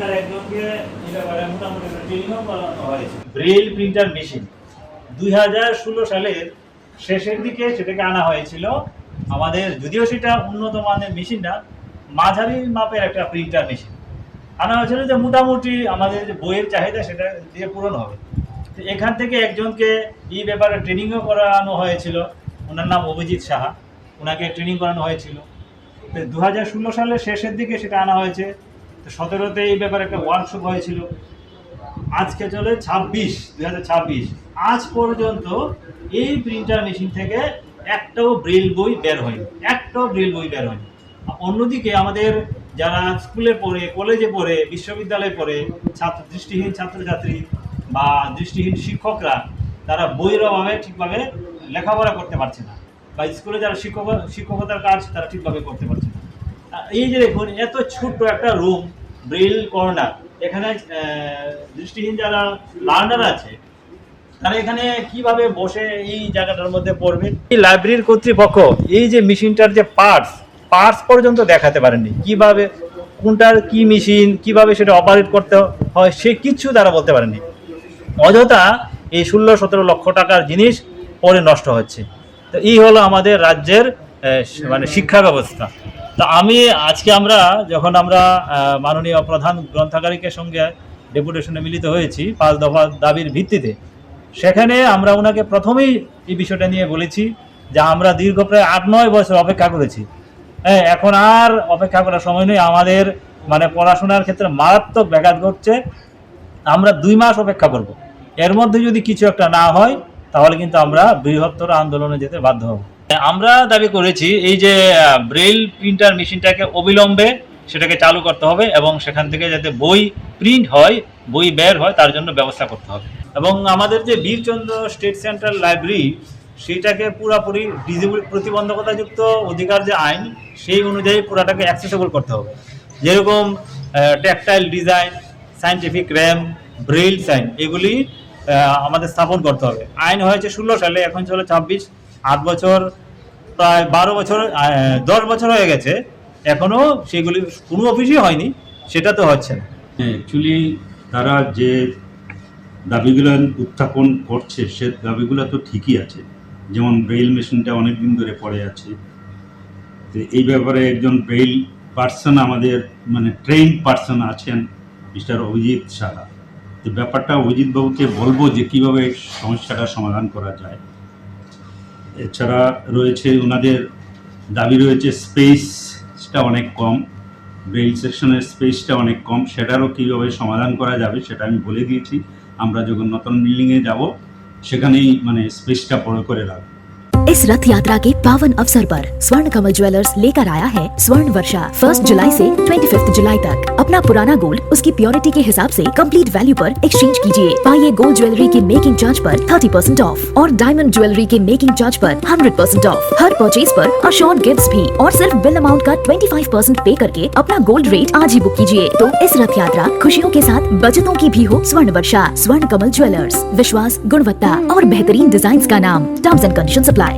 এখানকার একজনকে এটা মোটামুটি ট্রেনিংও করানো হয়েছে। ব্রেইল প্রিন্টার মেশিন 2016 সালের শেষের দিকে সেটাকে আনা হয়েছিল আমাদের, যদিও সেটা উন্নত মানের মেশিন না, মাঝারি মাপের একটা প্রিন্টার মেশিন আনা হয়েছিল, যে মোটামুটি আমাদের যে বইয়ের চাহিদা সেটা দিয়ে পূরণ হবে। তো এখান থেকে একজনকে এই ব্যাপারে ট্রেনিংও করানো হয়েছিল, ওনার নাম অভিজিৎ সাহা, ওনাকে ট্রেনিং করানো হয়েছিল। তো 2016 সালের শেষের দিকে সেটা আনা হয়েছে। তো 17তে এই ব্যাপারে একটা ওয়ার্কশপ হয়েছিল। আজকে চলে 2026, আজ পর্যন্ত এই প্রিন্টার মেশিন থেকে একটাও ব্রেল বই বের হয়নি, অন্যদিকে আমাদের যারা স্কুলে পড়ে, কলেজে পড়ে, বিশ্ববিদ্যালয়ে পড়ে দৃষ্টিহীন ছাত্রছাত্রী বা দৃষ্টিহীন শিক্ষকরা, তারা বইয়ের অভাবে ঠিকভাবে লেখাপড়া করতে পারছে না, বা স্কুলে যারা শিক্ষকতার কাজ তারা ঠিকভাবে করতে পারছে না। এই যে দেখুন, এত ছোট্ট একটা রুম, ব্রেল কর্নার, এখানে দৃষ্টিহীন যারা লার্নার আছে তারা এখানে কিভাবে বসে এই জায়গাটার মধ্যে পড়বে। এই লাইব্রেরির কর্তৃপক্ষ এই যে মেশিনটার যে পার্টস পর্যন্ত দেখাতে পারেননি, কিভাবে কোনটার কি মেশিন, কিভাবে সেটা অপারেট করতে হয়, সে কিছু তারা বলতে পারেনি। অযথা এই 16-17 লক্ষ টাকার জিনিস পরে নষ্ট হচ্ছে। তো এই হলো আমাদের রাজ্যের মানে শিক্ষা ব্যবস্থা। তো আজকে যখন আমরা মাননীয় প্রধান গ্রন্থাগারিকের সঙ্গে ডেপুটেশনে মিলিত হয়েছি 5 দফা দাবির ভিত্তিতে, সেখানে আমরা ওনাকে প্রথমেই এই বিষয়টা নিয়ে বলেছি যে আমরা দীর্ঘ প্রায় 8-9 বছর অপেক্ষা করেছি, এখন আর অপেক্ষা করার সময় নেই, আমাদের মানে পড়াশোনার ক্ষেত্রে মারাত্মক ব্যাঘাত ঘটছে, আমরা 2 মাস অপেক্ষা করব, এর মধ্যে যদি কিছু একটা না হয় তাহলে কিন্তু আমরা বৃহত্তর আন্দোলনে যেতে বাধ্য হব। আমরা দাবি করেছি এই যে ব্রেইল প্রিন্টার মেশিনটাকে অবিলম্বে সেটাকে চালু করতে হবে, এবং সেখান থেকে যাতে বই প্রিন্ট হয়, বই বের হয়, তার জন্য ব্যবস্থা করতে হবে। এবং আমাদের যে বীরচন্দ্র স্টেট সেন্ট্রাল লাইব্রেরি, সেটাকে পুরোপুরি ডিজেবল প্রতিবন্ধকতাযুক্ত অধিকার যে আইন, সেই অনুযায়ী পুরাটাকে অ্যাক্সেসেবল করতে হবে। যেরকম tactile design, scientific ramp, braille sign, এগুলি আমাদের স্থাপন করতে হবে। আইন হয়েছে 16 সালে, এখন চলে 26, 8 বছর, প্রায় 12 বছর, 10 বছর হয়ে গেছে, এখনও সেগুলি কোনো অফিসই হয়নি, সেটা তো হচ্ছে না। অ্যাকচুয়ালি তারা যে দাবিগুলো উত্থাপন করছে, সে দাবিগুলো তো ঠিকই আছে, যেমন ব্রেইল মেশিনটা অনেক দিন ধরে পড়ে আছে। তো এই ব্যাপারে একজন ব্রেইল পার্সন আমাদের মানে ট্রেইন পার্সন আছেন, মিস্টার অভিজিৎ সাহা। তো ব্যাপারটা অভিজিৎবাবুকে বলবো যে কীভাবে সমস্যাটা সমাধান করা যায়। এছাড়া রয়েছে ওনাদের দাবি রয়েছে স্পেসটা অনেক কম, ব্রেইল সেকশনের স্পেসটা অনেক কম, সেটারও কীভাবে সমাধান করা যাবে সেটা আমি বলে দিয়েছি। আমরা যখন নতুন বিল্ডিংয়ে যাব সেখানেই মানে স্পেসটা বড় করে রাখবো। इस रथ यात्रा के पावन अवसर पर स्वर्ण कमल ज्वेलर्स लेकर आया है स्वर्ण वर्षा 1 जुलाई से 25 जुलाई तक। अपना पुराना गोल्ड उसकी प्योरिटी के हिसाब से कंप्लीट वैल्यू पर एक्सचेंज कीजिए। पाइए गोल्ड ज्वेलरी के मेकिंग चार्ज पर 30% ऑफ और डायमंड ज्वेलरी के मेकिंग चार्ज पर 100% ऑफ। हर परचेज पर अशोर्ड गिफ्ट्स भी, और सिर्फ बिल अमाउंट का 25% पे करके अपना गोल्ड रेट आज ही बुक कीजिए। तो इस रथ यात्रा खुशियों के साथ बचतों की भी हो। स्वर्ण वर्षा, स्वर्ण कमल ज्वेलर्स, विश्वास, गुणवत्ता और बेहतरीन डिजाइन का नाम। Terms and conditions apply.